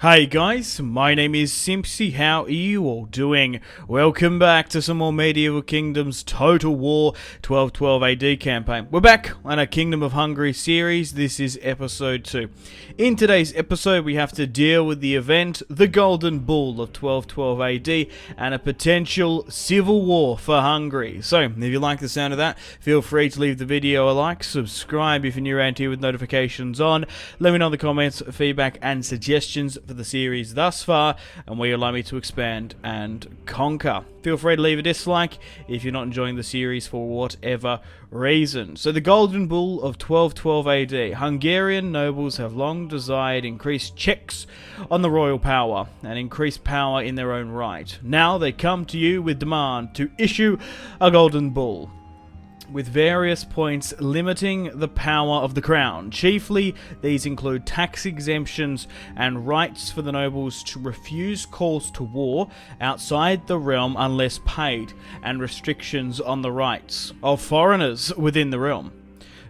Hey guys, my name is Simpzy. How are you all doing? Welcome back to some more Medieval Kingdoms Total War 1212 AD campaign. We're back on our Kingdom of Hungary series. This is episode 2. In today's episode we have to deal with the event, the Golden Bull of 1212 AD, and a potential civil war for Hungary. So, if you like the sound of that, feel free to leave the video a like, subscribe if you're new around here with notifications on, let me know in the comments, feedback and suggestions for the series thus far, and where you'd like me to expand and conquer. Feel free to leave a dislike if you're not enjoying the series for whatever reason. So the Golden Bull of 1212 AD. Hungarian nobles have long desired increased checks on the royal power and increased power in their own right. Now they come to you with demand to issue a Golden Bull, with various points limiting the power of the crown. Chiefly, these include tax exemptions and rights for the nobles to refuse calls to war outside the realm unless paid, and restrictions on the rights of foreigners within the realm.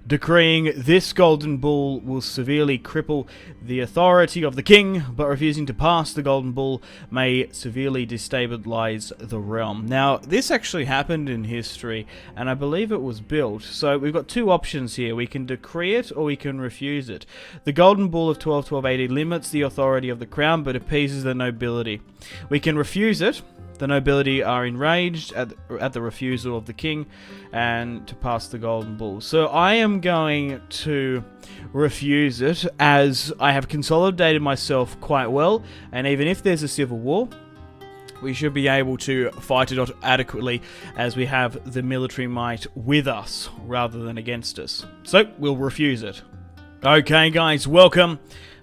Decreeing this Golden Bull will severely cripple the authority of the king, but refusing to pass the Golden Bull may severely destabilize the realm. Now, this actually happened in history, and I believe it was built. So we've got two options here. We can decree it, or we can refuse it. The Golden Bull of 1212 AD limits the authority of the crown, but appeases the nobility. We can refuse it. The nobility are enraged at the refusal of the king and to pass the Golden Bull. So I am going to refuse it, as I have consolidated myself quite well, and even if there's a civil war, we should be able to fight it adequately, as we have the military might with us rather than against us. So we'll refuse it. Okay guys, welcome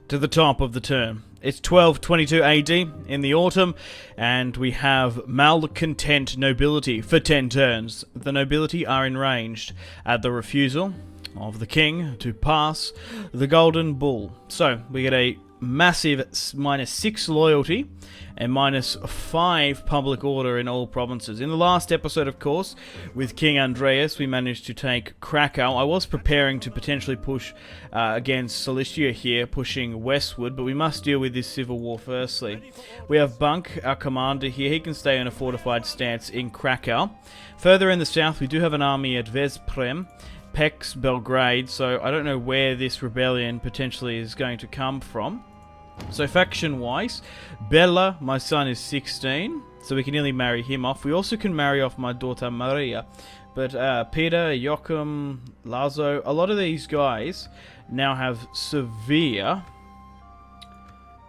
to the top of the term. It's 1222 AD in the autumn, and we have malcontent nobility for 10 turns. The nobility are enraged at the refusal of the king to pass the Golden Bull. So we get a massive -6 loyalty and -5 public order in all provinces. In the last episode, of course, with King Andreas, we managed to take Krakow. I was preparing to potentially push against Silesia here, pushing westward, but we must deal with this civil war firstly. We have Bunk, our commander here. He can stay in a fortified stance in Krakow. Further in the south, we do have an army at Veszprém, Pécs, Belgrade, so I don't know where this rebellion potentially is going to come from. So faction-wise, Bella, my son, is 16, so we can nearly marry him off. We also can marry off my daughter Maria. But Peter, Joachim, Lazo, a lot of these guys now have severe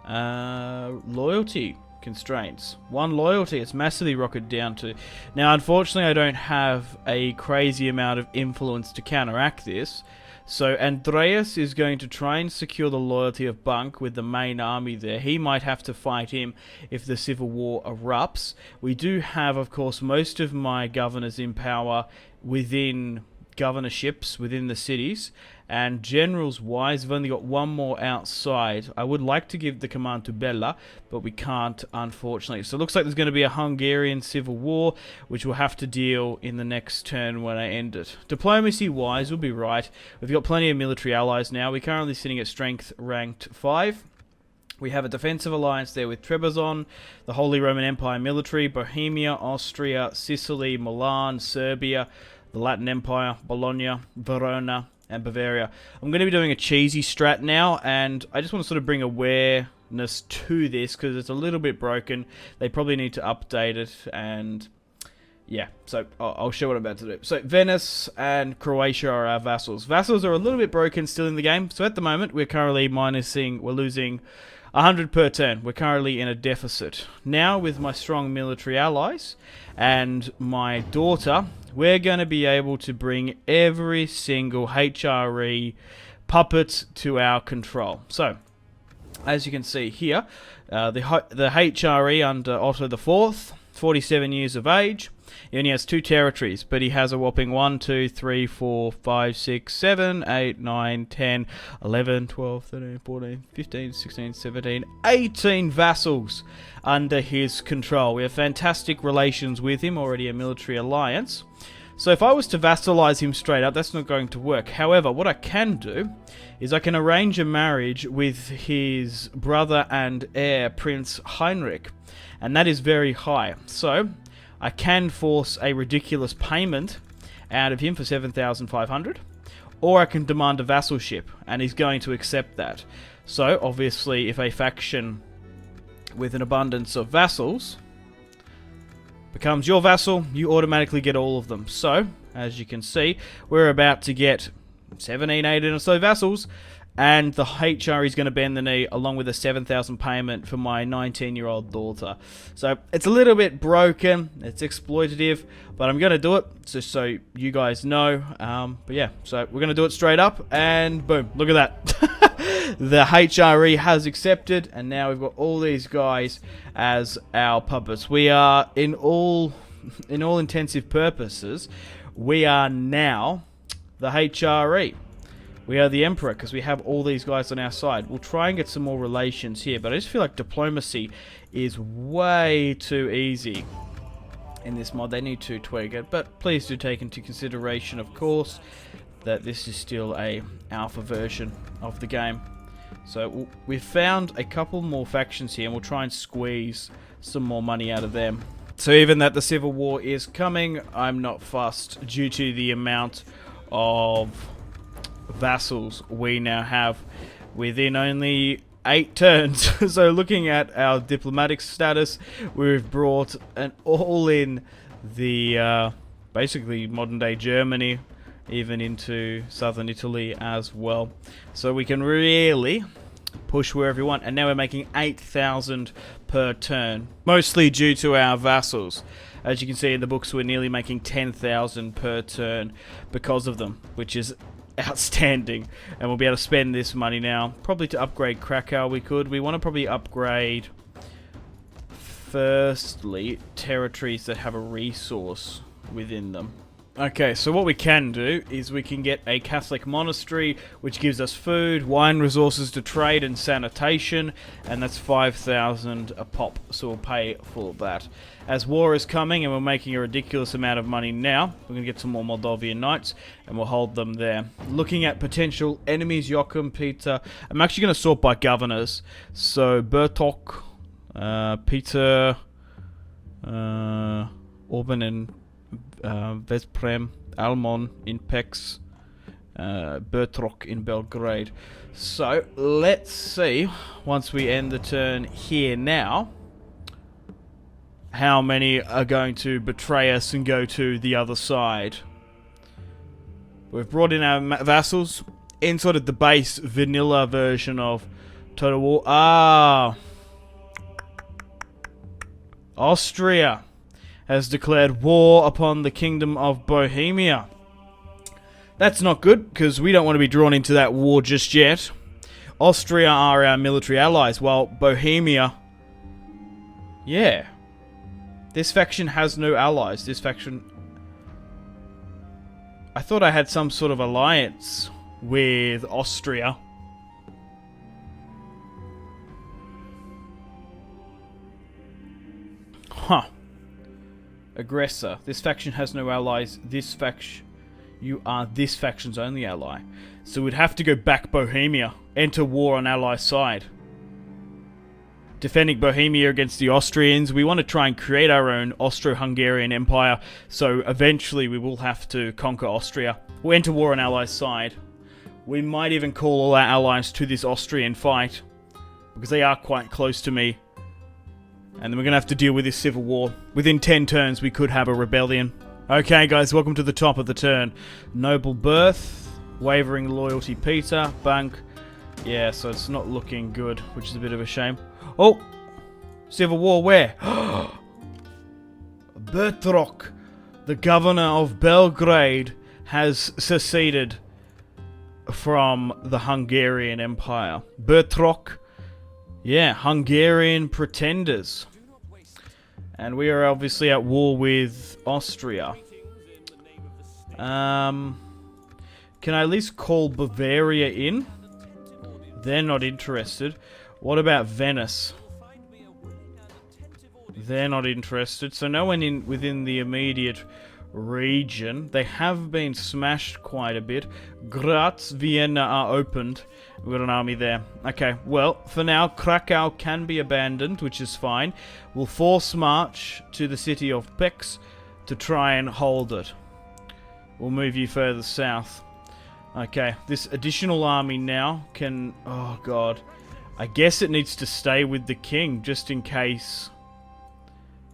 loyalty constraints. 1 loyalty, it's massively rocketed down to. Now, unfortunately, I don't have a crazy amount of influence to counteract this. So Andreas is going to try and secure the loyalty of Bunk with the main army there. He might have to fight him if the civil war erupts. We do have, of course, most of my governors in power within governorships within the cities, and generals wise, I've only got 1 more outside. I would like to give the command to Bella, but we can't, unfortunately. So it looks like there's going to be a Hungarian Civil War, which we'll have to deal in the next turn when I end it. Diplomacy wise, we'll be right. We've got plenty of military allies now. We're currently sitting at strength ranked 5. We have a defensive alliance there with Trebizond, the Holy Roman Empire military, Bohemia, Austria, Sicily, Milan, Serbia, the Latin Empire, Bologna, Verona, and Bavaria. I'm going to be doing a cheesy strat now, and I just want to sort of bring awareness to this because it's a little bit broken. They probably need to update it, and yeah, so I'll show what I'm about to do. So Venice and Croatia are our vassals. Vassals are a little bit broken still in the game, so at the moment we're currently we're losing 100 per turn. We're currently in a deficit. Now, with my strong military allies and my daughter, we're going to be able to bring every single HRE puppet to our control. So, as you can see here, the HRE under Otto IV, 47 years of age. He only has 2 territories, but he has a whopping 1, 2, 3, 4, 5, 6, 7, 8, 9, 10, 11, 12, 13, 14, 15, 16, 17, 18 vassals under his control. We have fantastic relations with him, already a military alliance. So if I was to vassalize him straight up, that's not going to work. However, what I can do is I can arrange a marriage with his brother and heir, Prince Heinrich. And that is very high. So I can force a ridiculous payment out of him for 7,500. Or I can demand a vassalship, and he's going to accept that. So, obviously, if a faction with an abundance of vassals becomes your vassal, you automatically get all of them. So, as you can see, we're about to get 17, 18 or so vassals, and the HR is going to bend the knee along with a 7,000 payment for my 19-year-old daughter. So it's a little bit broken, it's exploitative, but I'm going to do it just so you guys know. But yeah, so we're going to do it straight up, and boom, look at that. The HRE has accepted, and now we've got all these guys as our puppets. We are, in all intensive purposes, we are now the HRE. We are the Emperor, because we have all these guys on our side. We'll try and get some more relations here, but I just feel like diplomacy is way too easy in this mod. They need to tweak it, but please do take into consideration, of course, that this is still a alpha version of the game. So we've found a couple more factions here, and we'll try and squeeze some more money out of them. So even that the Civil War is coming, I'm not fussed due to the amount of vassals we now have within only 8 turns. So looking at our diplomatic status, we've brought an all in the basically modern day Germany, even into southern Italy as well. So we can really push wherever we want, and now we're making 8,000 per turn, mostly due to our vassals. As you can see in the books, we're nearly making 10,000 per turn because of them, which is outstanding. And we'll be able to spend this money now, probably to upgrade Krakow. We want to probably upgrade, firstly, territories that have a resource within them. Okay, so what we can do is we can get a Catholic monastery, which gives us food, wine resources to trade, and sanitation, and that's 5,000 a pop, so we'll pay for that. As war is coming and we're making a ridiculous amount of money now, we're going to get some more Moldovan Knights, and we'll hold them there. Looking at potential enemies, Joachim, Peter, I'm actually going to sort by governors, so Bertok, Peter, Orban and Vesprem, Almon in Pex, Bertrok in Belgrade. So let's see, once we end the turn here now, how many are going to betray us and go to the other side. We've brought in our vassals in sort of the base vanilla version of Total War. Austria has declared war upon the Kingdom of Bohemia. That's not good, because we don't want to be drawn into that war just yet. Austria are our military allies, while Bohemia... yeah. This faction has no allies. This faction... I thought I had some sort of alliance with Austria. Huh. Aggressor. This faction has no allies. This faction... you are this faction's only ally. So we'd have to go back Bohemia. Enter war on ally side. Defending Bohemia against the Austrians. We want to try and create our own Austro-Hungarian Empire. So eventually we will have to conquer Austria. We'll enter war on ally side. We might even call all our allies to this Austrian fight, because they are quite close to me. And then we're going to have to deal with this civil war. Within 10 turns, we could have a rebellion. Okay, guys, welcome to the top of the turn. Noble birth, wavering loyalty Peter, Bank. Yeah, so it's not looking good, which is a bit of a shame. Oh! Civil war where? Bertrok, the governor of Belgrade, has seceded from the Hungarian Empire. Bertrok... yeah, Hungarian pretenders. And we are obviously at war with Austria. Can I at least call Bavaria in? They're not interested. What about Venice? They're not interested. So no one within the immediate region. They have been smashed quite a bit. Graz, Vienna are opened. We've got an army there. Okay, well, for now, Krakow can be abandoned, which is fine. We'll force march to the city of Pécs to try and hold it. We'll move you further south. Okay, this additional army now can... Oh, God. I guess it needs to stay with the king, just in case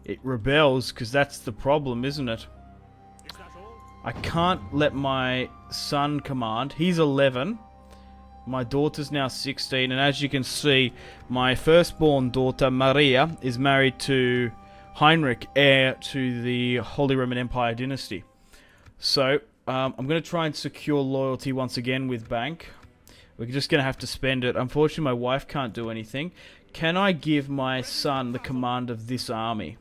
it rebels, because that's the problem, isn't it? I can't let my son command. He's 11. My daughter's now 16, and as you can see, my firstborn daughter, Maria, is married to Heinrich, heir to the Holy Roman Empire dynasty. So, I'm going to try and secure loyalty once again with Bank. We're just going to have to spend it. Unfortunately, my wife can't do anything. Can I give my son the command of this army?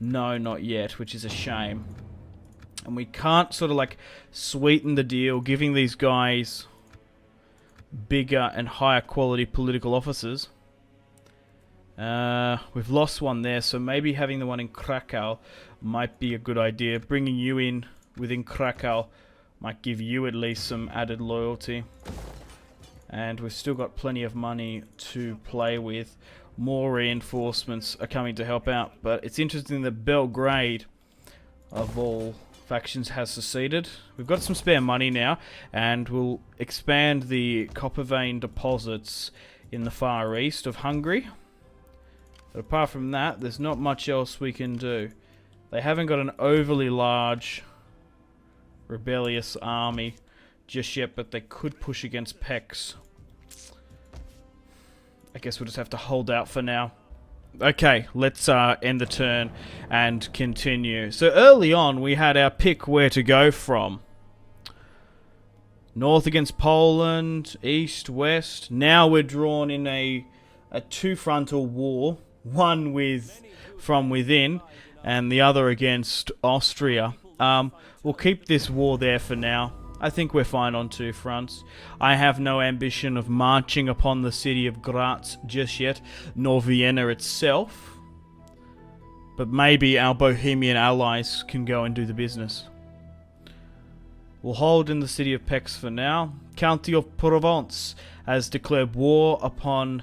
No, not yet, which is a shame. And we can't sort of like sweeten the deal, giving these guys bigger and higher quality political officers. We've lost one there, so maybe having the one in Krakow might be a good idea. Bringing you in within Krakow might give you at least some added loyalty. And we've still got plenty of money to play with. More reinforcements are coming to help out. But it's interesting that Belgrade, of all factions, has seceded. We've got some spare money now, and we'll expand the copper vein deposits in the far east of Hungary. But apart from that, there's not much else we can do. They haven't got an overly large rebellious army just yet, but they could push against Pécs. I guess we'll just have to hold out for now. Okay, let's end the turn and continue. So early on, we had our pick where to go from. North against Poland, east, west. Now we're drawn in a two-frontal war. One from within, and the other against Austria. We'll keep this war there for now. I think we're fine on two fronts. I have no ambition of marching upon the city of Graz just yet, nor Vienna itself. But maybe our Bohemian allies can go and do the business. We'll hold in the city of Pécs for now. County of Provence has declared war upon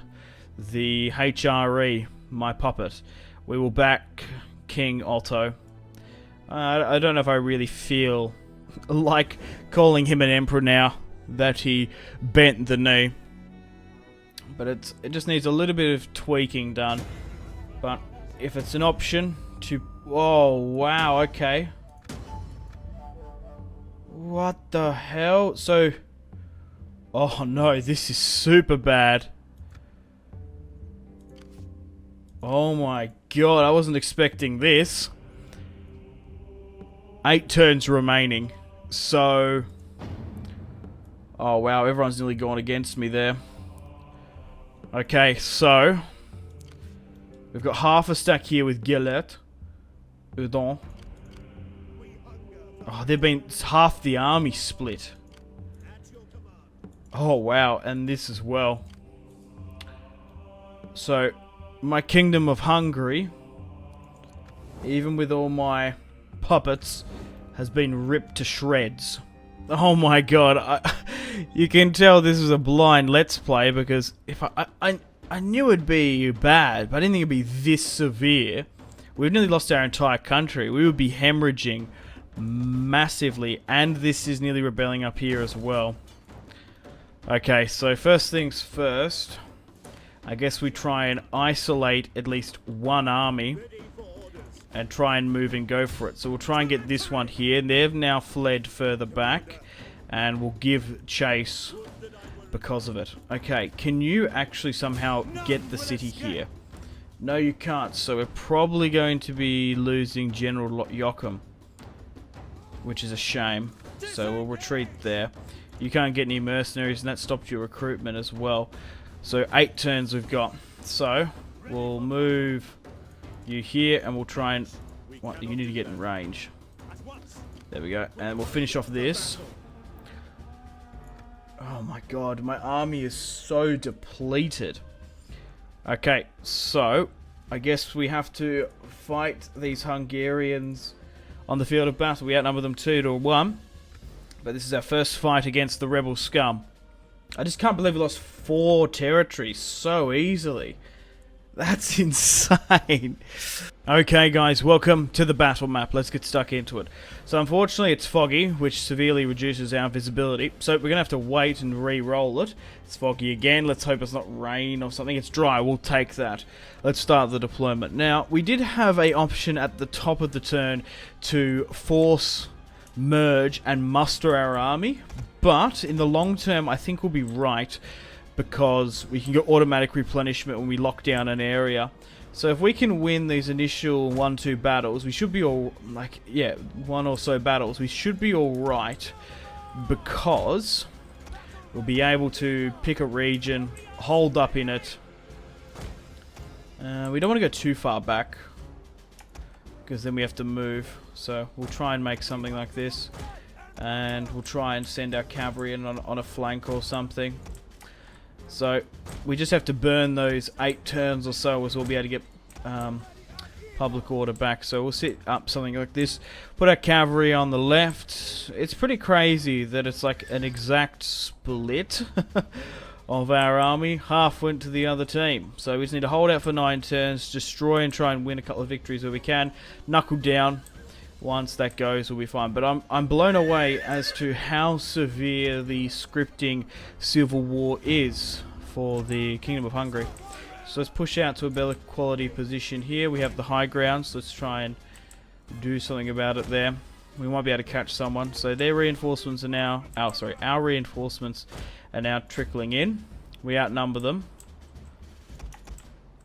the HRE, my puppet. We will back King Otto. I don't know if I really feel like calling him an emperor now that he bent the knee. But it just needs a little bit of tweaking done. But if it's an option to... Oh, wow, okay. What the hell? So... Oh no, this is super bad. Oh my god, I wasn't expecting this. 8 turns remaining. So... Oh wow, everyone's nearly gone against me there. Okay, so... We've got half a stack here with Gillette. Udon. Oh, they've been... Half the army split. Oh wow, and this as well. So, my Kingdom of Hungary, even with all my puppets, has been ripped to shreds. Oh my god, you can tell this is a blind Let's Play, because if I knew it'd be bad, but I didn't think it'd be this severe. We've nearly lost our entire country. We would be hemorrhaging massively, and this is nearly rebelling up here as well. Okay, so first things first, I guess we try and isolate at least one army and try and move and go for it. So we'll try and get this one here. They've now fled further back, and we'll give chase because of it. Okay, can you actually somehow get the city here? No, you can't. So we're probably going to be losing General Joachim, which is a shame. So we'll retreat there. You can't get any mercenaries, and that stopped your recruitment as well. So 8 turns we've got. So we'll move you here, and we'll try and... What? You need to get in range. There we go. And we'll finish off this. Oh my god, my army is so depleted. Okay, so I guess we have to fight these Hungarians on the field of battle. We outnumber them 2-1. But this is our first fight against the rebel scum. I just can't believe we lost 4 territories so easily. That's insane. Okay guys, welcome to the battle map. Let's get stuck into it. So unfortunately it's foggy, which severely reduces our visibility. So we're going to have to wait and re-roll it. It's foggy again. Let's hope it's not rain or something. It's dry. We'll take that. Let's start the deployment. Now, we did have an option at the top of the turn to force, merge, and muster our army. But in the long term, I think we'll be right, because we can get automatic replenishment when we lock down an area. So if we can win these initial 1-2 battles, we should be all, like, yeah, 1 or so battles, we should be alright, because we'll be able to pick a region, hold up in it. We don't want to go too far back, because then we have to move. So we'll try and make something like this, and we'll try and send our cavalry in on a flank or something. So we just have to burn those 8 turns or so, as we'll be able to get public order back. So we'll set up something like this, put our cavalry on the left. It's pretty crazy that it's like an exact split of our army. Half went to the other team. So we just need to hold out for 9 turns, destroy and try and win a couple of victories where we can, knuckle down. Once that goes, we'll be fine. But I'm blown away as to how severe the scripting civil war is for the Kingdom of Hungary. So let's push out to a better quality position here. We have the high ground, so let's try and do something about it there. We might be able to catch someone. So their reinforcements are now... Oh, sorry. Our reinforcements are now trickling in. We outnumber them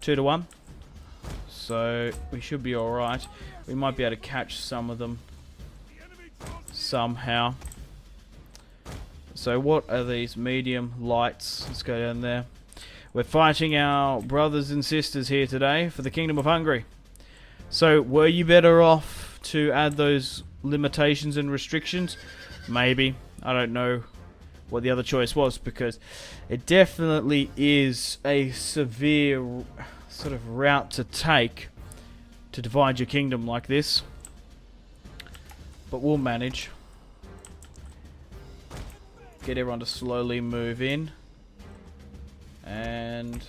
2-1. So we should be alright. We might be able to catch some of them somehow. So what are these? Medium, lights. Let's go down there. We're fighting our brothers and sisters here today for the Kingdom of Hungary. So were you better off to add those limitations and restrictions? Maybe. I don't know what the other choice was, because it definitely is a severe sort of route to take to divide your kingdom like this, but we'll manage. Get everyone to slowly move in, and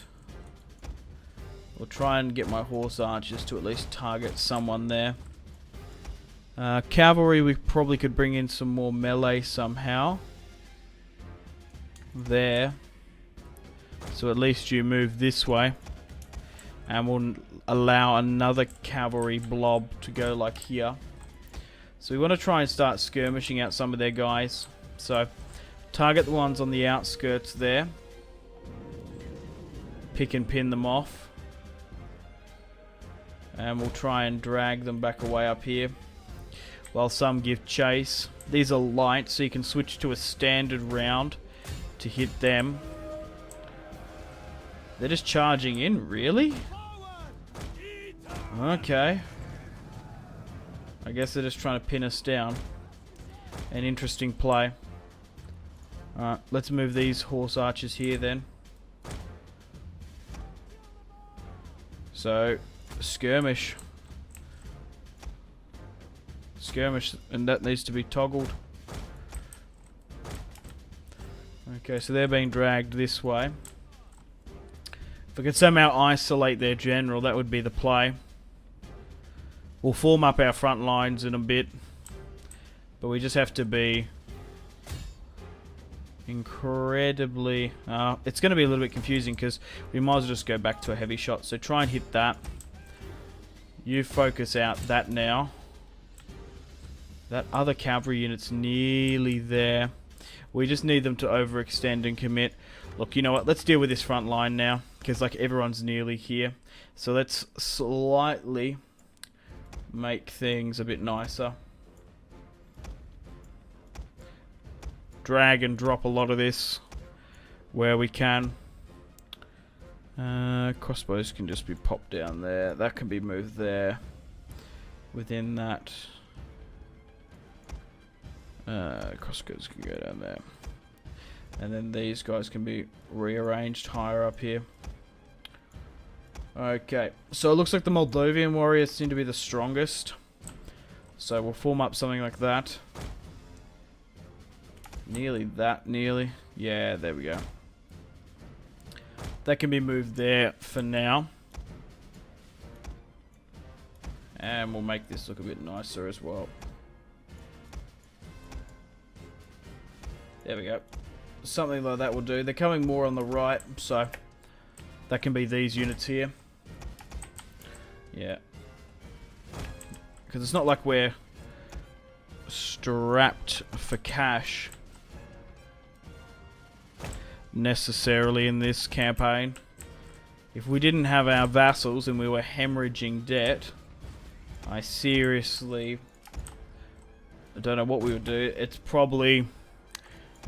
we'll try and get my horse archers to at least target someone there. Cavalry, we probably could bring in some more melee somehow there, so at least you move this way, and we'll allow another cavalry blob to go like here. So we want to try and start skirmishing out some of their guys. So target the ones on the outskirts there, pick and pin them off, and we'll try and drag them back away up here while some give chase. These are light, so you can switch to a standard round to hit them. They're just charging in, really? Okay. I guess they're just trying to pin us down. An interesting play. Alright, let's move these horse archers here then. So, skirmish. Skirmish, and that needs to be toggled. Okay, so they're being dragged this way. If we could somehow isolate their general, that would be the play. We'll form up our front lines in a bit, but we just have to be incredibly... it's going to be a little bit confusing, because we might as well just go back to a heavy shot. So try and hit that. You focus out that now. That other cavalry unit's nearly there. We just need them to overextend and commit. Look, you know what? Let's deal with this front line now, because like everyone's nearly here. So let's slightly make things a bit nicer. Drag and drop a lot of this where we can. Crossbows can just be popped down there. That can be moved there. Within that, crossbows can go down there. And then these guys can be rearranged higher up here. Okay, so it looks like the Moldovan warriors seem to be the strongest. So we'll form up something like that. Nearly that, nearly. Yeah, there we go. That can be moved there for now. And we'll make this look a bit nicer as well. There we go. Something like that will do. They're coming more on the right, so that can be these units here. Yeah. Because it's not like we're strapped for cash necessarily in this campaign. If we didn't have our vassals and we were hemorrhaging debt, I don't know what we would do. It's probably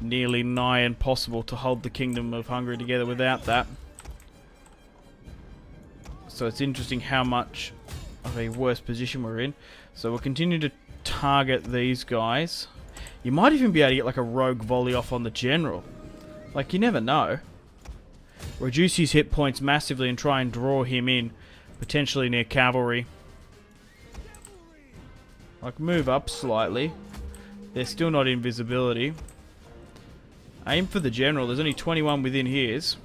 nearly nigh impossible to hold the Kingdom of Hungary together without that. So it's interesting how much of a worse position we're in. So we'll continue to target these guys. You might even be able to get like a rogue volley off on the general. Like, you never know. Reduce his hit points massively and try and draw him in, potentially near cavalry. Like, move up slightly. They're still not in visibility. Aim for the general. There's only 21 within his.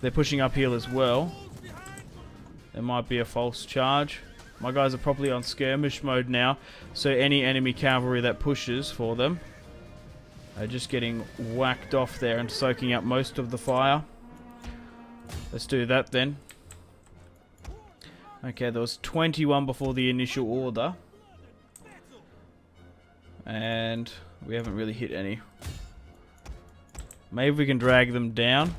They're pushing uphill as well. There might be a false charge. My guys are probably on skirmish mode now, so any enemy cavalry that pushes for them are just getting whacked off there and soaking up most of the fire. Let's do that then. Okay, there was 21 before the initial order. And we haven't really hit any. Maybe we can drag them down.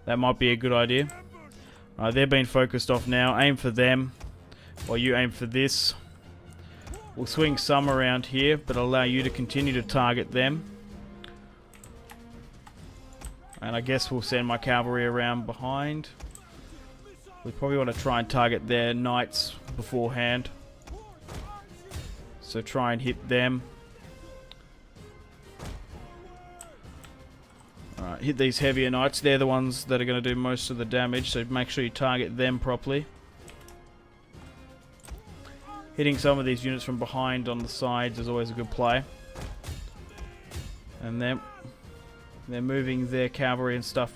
That might be a good idea. They're being focused off now. Aim for them, while you aim for this. We'll swing some around here, but allow you to continue to target them. And I guess we'll send my cavalry around behind. We probably want to try and target their knights beforehand. So try and hit them. Alright, hit these heavier knights. They're the ones that are going to do most of the damage, so make sure you target them properly. Hitting some of these units from behind on the sides is always a good play. And then they're moving their cavalry and stuff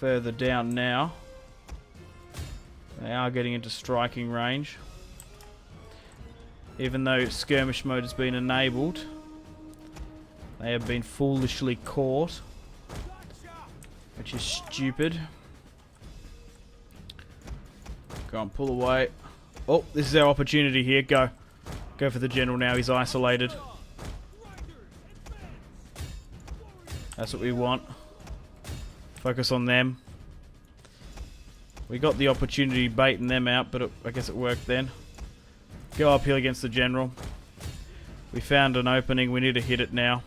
further down now. They are getting into striking range. Even though skirmish mode has been enabled, they have been foolishly caught, which is stupid. Go on, pull away. Oh, this is our opportunity here. Go. Go for the general now. He's isolated. That's what we want. Focus on them. We got the opportunity baiting them out, but I guess it worked then. Go uphill against the general. We found an opening. We need to hit it now.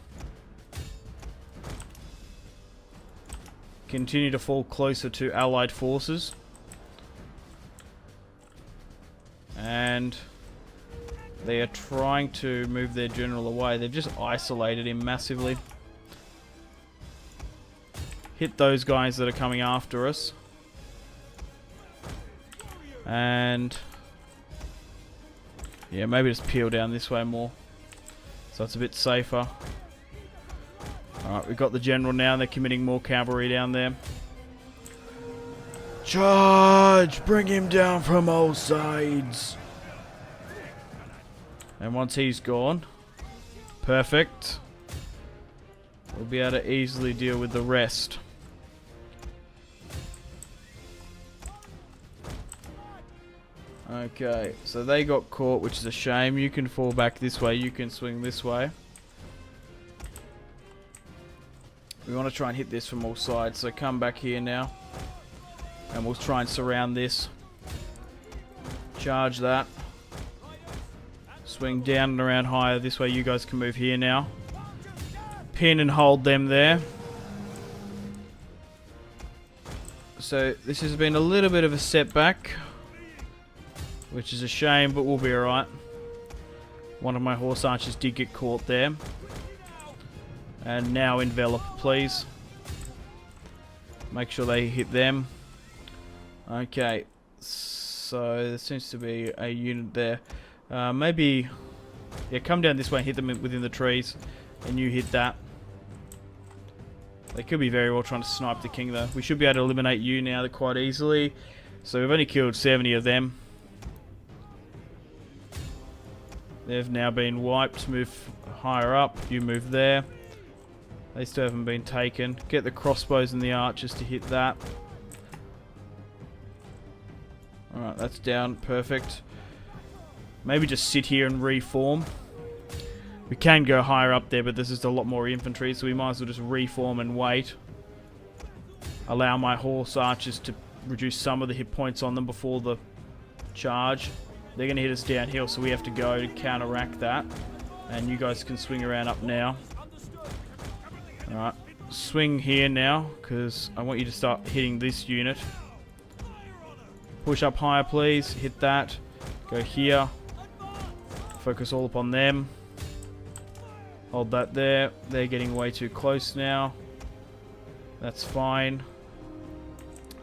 Continue to fall closer to allied forces. And they are trying to move their general away. They've just isolated him massively. Hit those guys that are coming after us. And yeah, maybe just peel down this way more, so it's a bit safer. Alright, we've got the general now. They're committing more cavalry down there. Charge! Bring him down from all sides. And once he's gone, perfect. We'll be able to easily deal with the rest. Okay, so they got caught, which is a shame. You can fall back this way, you can swing this way. We want to try and hit this from all sides, so come back here now. And we'll try and surround this. Charge that. Swing down and around higher, this way you guys can move here now. Pin and hold them there. So this has been a little bit of a setback, which is a shame, but we'll be alright. One of my horse archers did get caught there. And now envelop, please. Make sure they hit them. Okay, So there seems to be a unit there. Maybe... Yeah, come down this way and hit them within the trees. And you hit that. They could be very well trying to snipe the king though. We should be able to eliminate you now quite easily. So we've only killed 70 of them. They've now been wiped. Move higher up. You move there. They still haven't been taken. Get the crossbows and the archers to hit that. Alright, that's down. Perfect. Maybe just sit here and reform. We can go higher up there, but this is a lot more infantry, so we might as well just reform and wait. Allow my horse archers to reduce some of the hit points on them before the charge. They're going to hit us downhill, so we have to go to counteract that. And you guys can swing around up now. Alright, swing here now, because I want you to start hitting this unit. Push up higher, please. Hit that. Go here. Focus all upon them. Hold that there. They're getting way too close now. That's fine.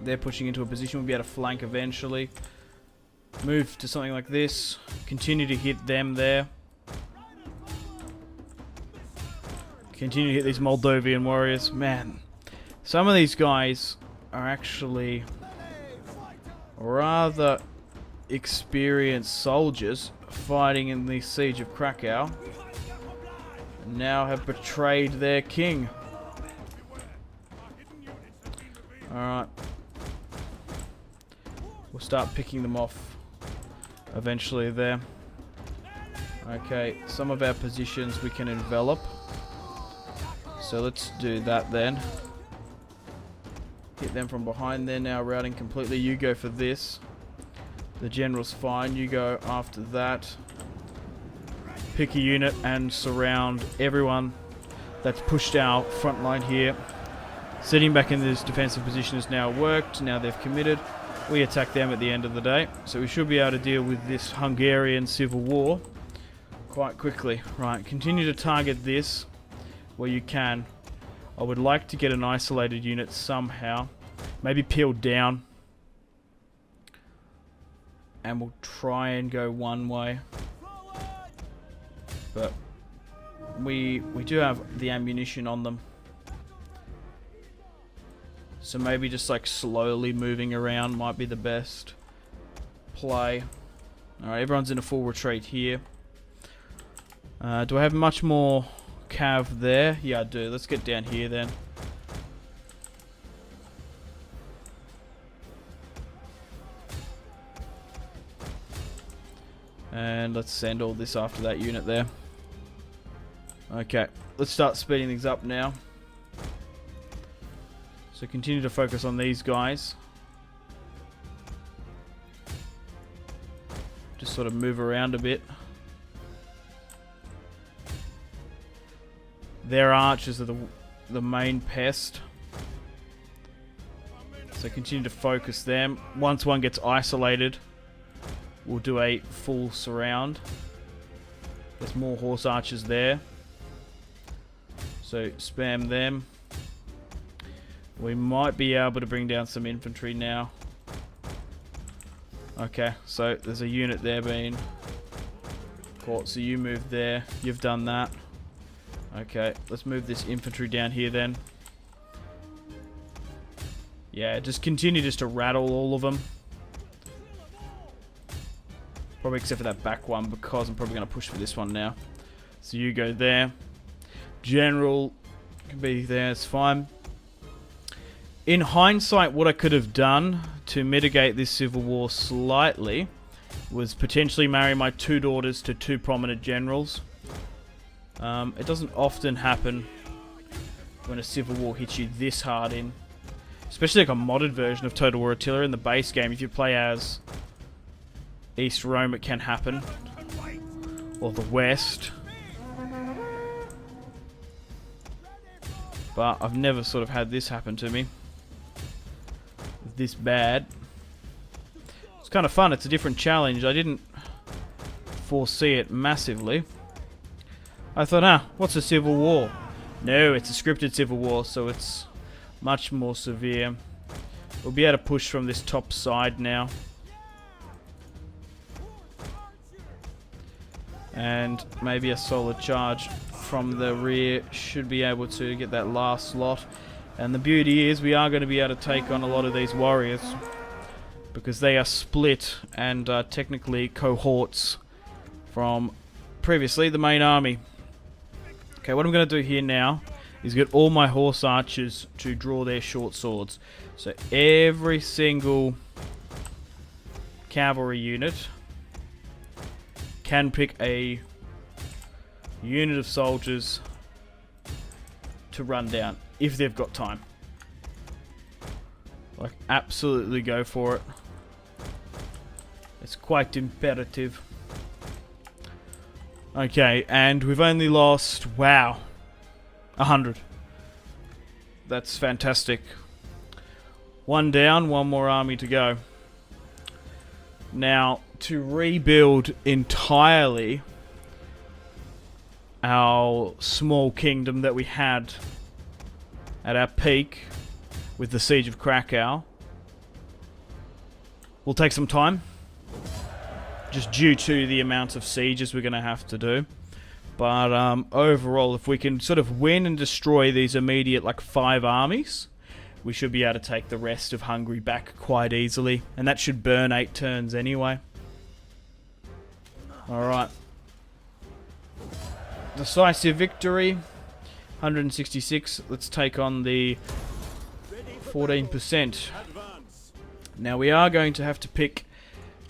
They're pushing into a position we'll be able to flank eventually. Move to something like this. Continue to hit them there. Continue to hit these Moldovan warriors. Man, some of these guys are actually rather experienced soldiers fighting in the siege of Krakow. Now have betrayed their king. Alright. We'll start picking them off eventually there. Okay, some of our positions we can envelop. So let's do that then. Hit them from behind. They're now routing completely. You go for this. The general's fine. You go after that. Pick a unit and surround everyone that's pushed our front line here. Sitting back in this defensive position has now worked. Now they've committed. We attack them at the end of the day. So we should be able to deal with this Hungarian Civil War quite quickly. Right, continue to target this where you can. I would like to get an isolated unit somehow. Maybe peeled down. And we'll try and go one way. But we do have the ammunition on them. So maybe just like slowly moving around might be the best play. Alright, everyone's in a full retreat here. Do I have much more cav there? Yeah, I do. Let's get down here then. And let's send all this after that unit there. Okay, let's start speeding things up now. So continue to focus on these guys. Just sort of move around a bit. Their archers are the main pest. So continue to focus them. Once one gets isolated, we'll do a full surround. There's more horse archers there. So spam them. We might be able to bring down some infantry now. Okay, so there's a unit there being caught. So you move there. You've done that. Okay, let's move this infantry down here then. Yeah, just continue just to rattle all of them. Probably except for that back one, because I'm probably going to push for this one now. So you go there. General can be there, it's fine. In hindsight, what I could have done to mitigate this civil war slightly was potentially marry my two daughters to two prominent generals. It doesn't often happen when a civil war hits you this hard in. Especially like a modded version of Total War Artillery in the base game. If you play as East Rome, it can happen. Or the West. But I've never sort of had this happen to me. This bad. It's kind of fun. It's a different challenge. I didn't foresee it massively. I thought, what's a civil war? No, it's a scripted civil war, so it's much more severe. We'll be able to push from this top side now. And maybe a solid charge from the rear should be able to get that last slot. And the beauty is we are going to be able to take on a lot of these warriors, because they are split and technically cohorts from previously the main army. Okay, what I'm going to do here now is get all my horse archers to draw their short swords. So every single cavalry unit can pick a unit of soldiers to run down if they've got time. Like, absolutely go for it. It's quite imperative. Okay, and we've only lost, wow, 100. That's fantastic. One down, one more army to go. Now, to rebuild entirely our small kingdom that we had at our peak with the siege of Krakow will take some time, just due to the amount of sieges we're going to have to do. But overall, if we can sort of win and destroy these immediate, like, 5 armies, we should be able to take the rest of Hungary back quite easily. And that should burn 8 turns anyway. Alright. Decisive victory. 166. Let's take on the 14%. Now we are going to have to pick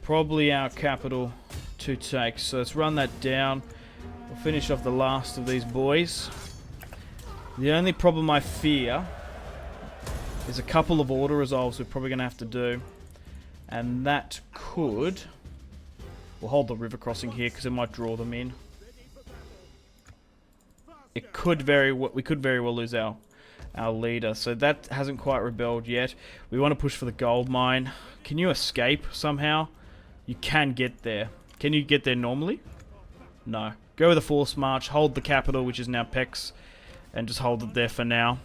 probably our capital to take. So let's run that down. We'll finish off the last of these boys. The only problem I fear is a couple of order resolves we're probably going to have to do. And that could... We'll hold the river crossing here because it might draw them in. It could we could very well lose our leader. So that hasn't quite rebelled yet. We want to push for the gold mine. Can you escape somehow? You can get there. Can you get there normally? No. Go with a forced march. Hold the capital, which is now Pex, and just hold it there for now.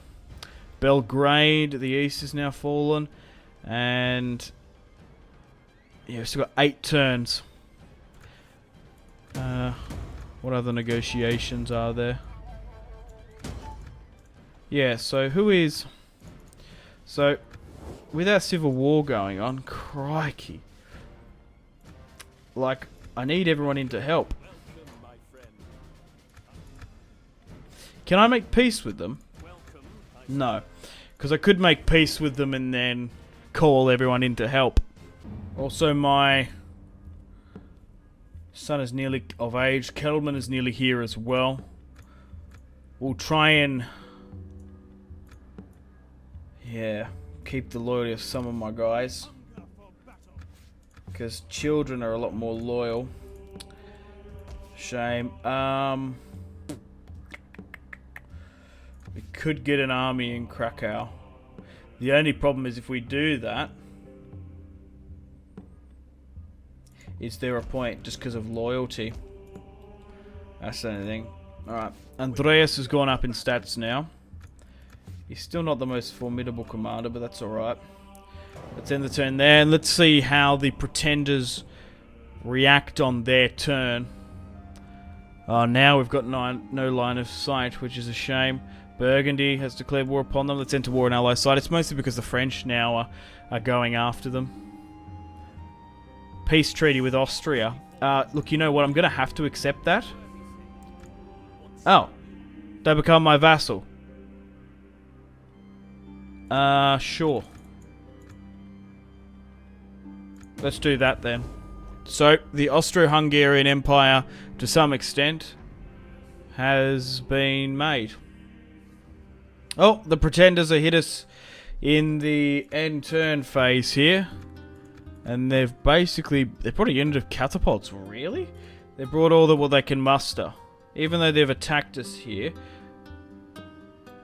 Belgrade, the east is now fallen. And yeah, we've still got 8 turns. What other negotiations are there? Yeah, so who is... So, with our civil war going on, crikey. Like, I need everyone in to help. Can I make peace with them? No. Because I could make peace with them and then call everyone in to help. Also, my son is nearly of age. Kettleman is nearly here as well. We'll try and... yeah, keep the loyalty of some of my guys. Because children are a lot more loyal. Shame. We could get an army in Krakow. The only problem is if we do that, is there a point just because of loyalty? That's the only thing. Alright, Andreas has gone up in stats now. He's still not the most formidable commander, but that's alright. Let's end the turn there, and let's see how the pretenders react on their turn. Now we've got no line of sight, which is a shame. Burgundy has declared war upon them. Let's enter war on ally side. It's mostly because the French now are going after them. Peace treaty with Austria. Look, you know what? I'm going to have to accept that. Oh. They become my vassal. Sure. Let's do that then. So, the Austro-Hungarian Empire, to some extent, has been made. Oh, the pretenders have hit us in the end turn phase here. And they've brought a unit of catapults. Really? They brought all what they can muster. Even though they've attacked us here,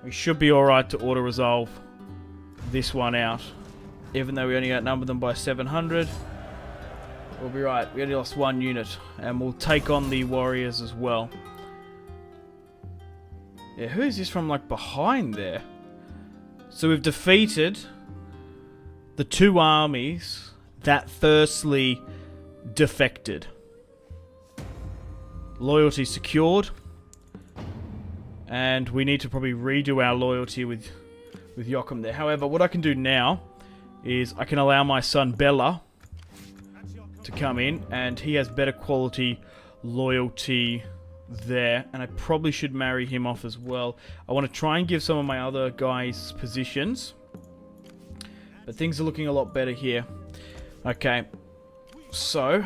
we should be alright to auto-resolve this one out. Even though we only outnumber them by 700. We'll be right. We only lost 1 unit. And we'll take on the warriors as well. Yeah, who is this from, like, behind there? So we've defeated the 2 armies that firstly defected. Loyalty secured. And we need to probably redo our loyalty with Joachim there. However, what I can do now is I can allow my son Bella to come in, and he has better quality loyalty there, and I probably should marry him off as well. I want to try and give some of my other guys positions, but things are looking a lot better here. Okay, so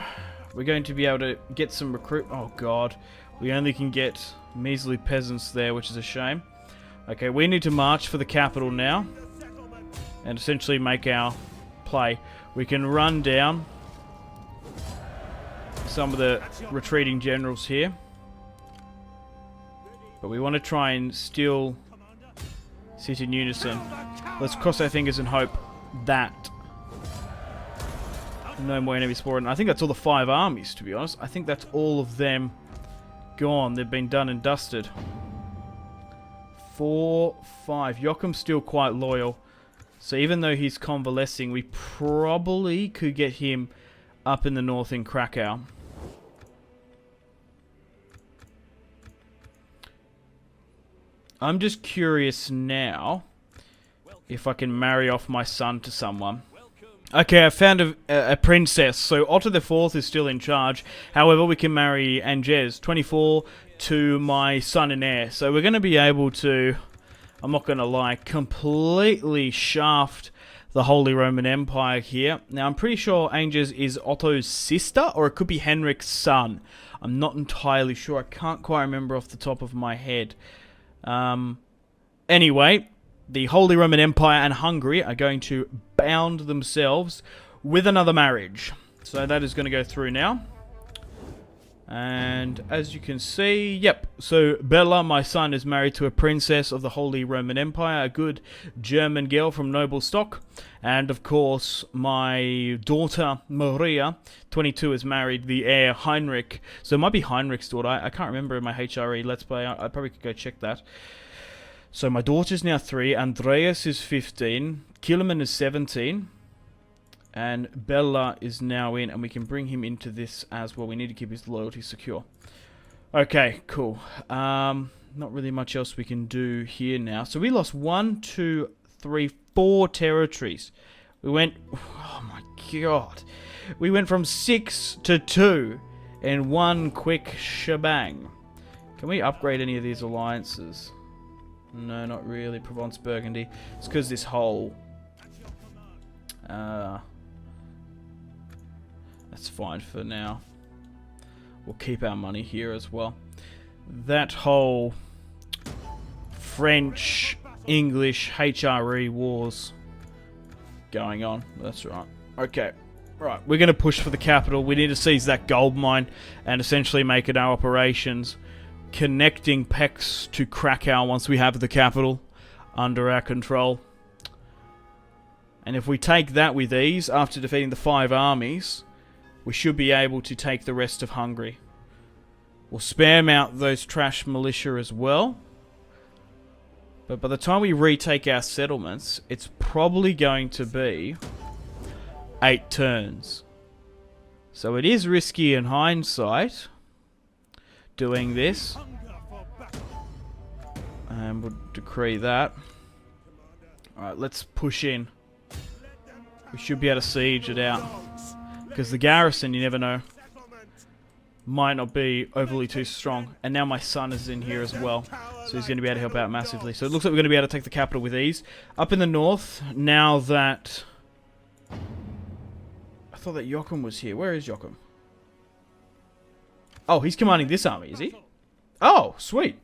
we're going to be able to get some recruit. Oh god, we only can get measly peasants there, which is a shame. Okay, we need to march for the capital now and essentially make our play. We can run down some of the retreating generals here, but we want to try and still sit in unison. Let's cross our fingers and hope that no more enemies spawning. I think that's all the 5 armies, to be honest. I think that's all of them gone. They've been done and dusted. 4, 5. Joachim's still quite loyal. So even though he's convalescing, we probably could get him up in the north in Krakow. I'm just curious now if I can marry off my son to someone. Okay, I found a princess. So Otto IV is still in charge. However, we can marry Angers, 24, to my son and heir. So we're going to be able to, I'm not going to lie, completely shaft the Holy Roman Empire here. Now, I'm pretty sure Angers is Otto's sister, or it could be Henrik's son. I'm not entirely sure. I can't quite remember off the top of my head. Anyway, the Holy Roman Empire and Hungary are going to bound themselves with another marriage. So that is going to go through now. And as you can see, yep, so Bella, my son, is married to a princess of the Holy Roman Empire, a good German girl from noble stock. And of course, my daughter, Maria, 22, is married the heir, Heinrich. So it might be Heinrich's daughter. I can't remember in my HRE Let's Play. I probably could go check that. So my daughter's now 3, Andreas is 15, Kiliman is 17. And Bella is now in, and we can bring him into this as well. We need to keep his loyalty secure. Okay, cool. Not really much else we can do here now. So we lost 1, 2, 3, 4 territories. We went... Oh my god. We went from 6 to 2 in one quick shebang. Can we upgrade any of these alliances? No, not really. Provence, Burgundy. It's because this whole... That's fine for now. We'll keep our money here as well. That whole French, English, HRE wars going on. That's right. Okay. Right. We're going to push for the capital. We need to seize that gold mine and essentially make it our operations. Connecting Pex to Krakow once we have the capital under our control. And if we take that with ease, after defeating the 5 armies... we should be able to take the rest of Hungary. We'll spam out those trash militia as well. But by the time we retake our settlements, it's probably going to be 8 turns. So it is risky in hindsight doing this. And we'll decree that. Alright, let's push in. We should be able to siege it out. Because the garrison, you never know, might not be overly too strong. And now my son is in here as well. So he's going to be able to help out massively. So it looks like we're going to be able to take the capital with ease. Up in the north, now that... I thought that Joachim was here. Where is Joachim? Oh, he's commanding this army, is he? Oh, sweet.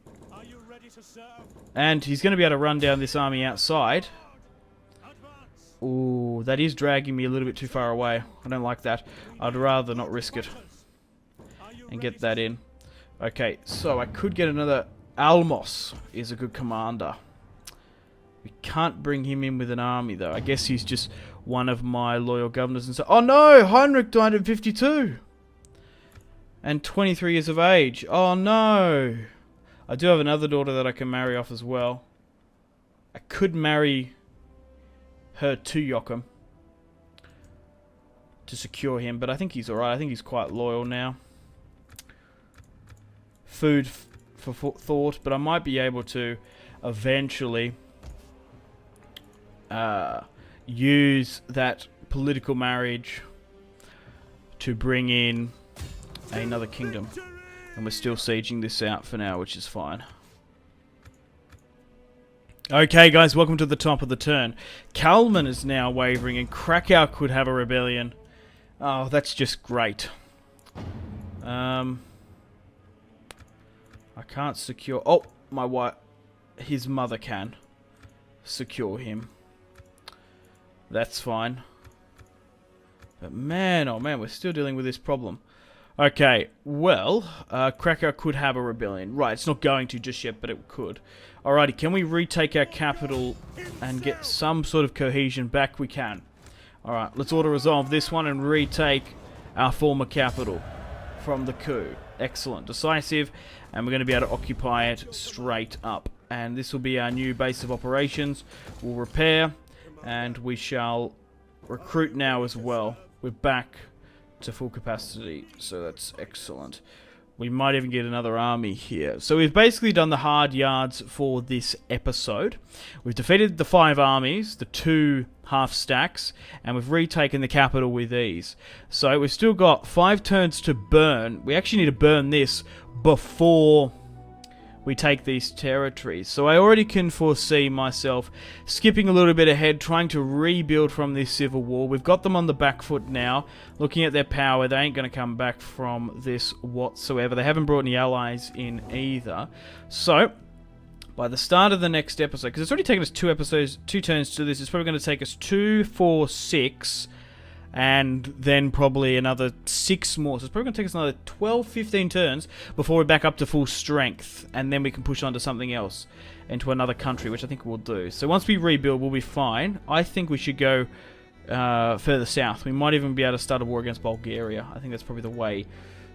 And he's going to be able to run down this army outside. Ooh, that is dragging me a little bit too far away. I don't like that. I'd rather not risk it. And get that in. Okay, so I could get another... Almos is a good commander. We can't bring him in with an army, though. I guess he's just one of my loyal governors and so... Oh no! Heinrich died at 52! And 23 years of age. Oh no! I do have another daughter that I can marry off as well. I could marry... her to Joachim to secure him, but I think he's alright. I think he's quite loyal now. food for thought, but I might be able to eventually use that political marriage to bring in another kingdom. And we're still sieging this out for now, which is fine. Okay, guys, welcome to the top of the turn. Kalman is now wavering, and Krakow could have a rebellion. Oh, that's just great. I can't secure... Oh, my wife... His mother can secure him. That's fine. But man, oh man, we're still dealing with this problem. Okay, well, Krakow could have a rebellion. Right, it's not going to just yet, but it could. Alrighty, can we retake our capital and get some sort of cohesion back? We can. Alright, let's auto-resolve this one and retake our former capital from the coup. Excellent. Decisive, and we're going to be able to occupy it straight up. And this will be our new base of operations. We'll repair, and we shall recruit now as well. We're back to full capacity, so that's excellent. We might even get another army here. So we've basically done the hard yards for this episode. We've defeated the 5 armies, the 2 half stacks, and we've retaken the capital with ease. So we've still got 5 turns to burn. We actually need to burn this before we take these territories. So I already can foresee myself skipping a little bit ahead, trying to rebuild from this civil war. We've got them on the back foot now. Looking at their power, they ain't going to come back from this whatsoever. They haven't brought any allies in either. So by the start of the next episode, because it's already taken us 2 turns to this, it's probably going to take us 2, 4, 6, and then probably another 6 more. So it's probably going to take us another 12, 15 turns before we're back up to full strength. And then we can push on to something else, into another country, which I think we'll do. So once we rebuild, we'll be fine. I think we should go further south. We might even be able to start a war against Bulgaria. I think that's probably the way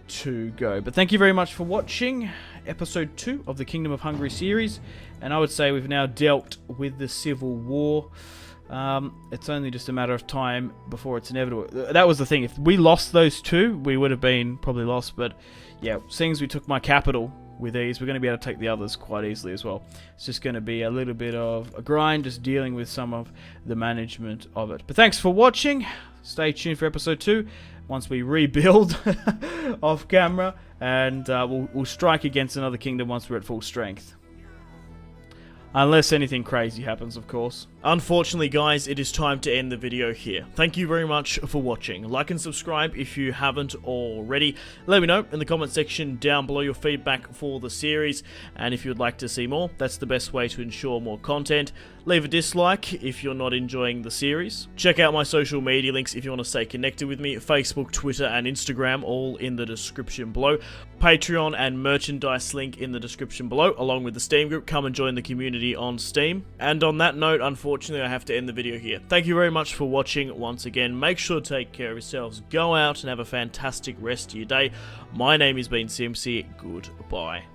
to go. But thank you very much for watching episode 2 of the Kingdom of Hungary series. And I would say we've now dealt with the Civil War. It's only just a matter of time before it's inevitable. That was the thing. If we lost those 2, we would have been probably lost. But yeah, seeing as we took my capital with ease, we're going to be able to take the others quite easily as well. It's just going to be a little bit of a grind, just dealing with some of the management of it. But thanks for watching. Stay tuned for episode 2 once we rebuild off camera, and we'll strike against another kingdom once we're at full strength. Unless anything crazy happens, of course. Unfortunately, guys, it is time to end the video here. Thank you very much for watching. Like and subscribe if you haven't already. Let me know in the comment section down below your feedback for the series. And if you'd like to see more, that's the best way to ensure more content. Leave a dislike if you're not enjoying the series. Check out my social media links if you want to stay connected with me. Facebook, Twitter, and Instagram, all in the description below. Patreon and merchandise link in the description below, along with the Steam group. Come and join the community on Steam. And on that note, unfortunately, I have to end the video here. Thank you very much for watching once again. Make sure to take care of yourselves. Go out and have a fantastic rest of your day. My name has been Simpzy. Goodbye.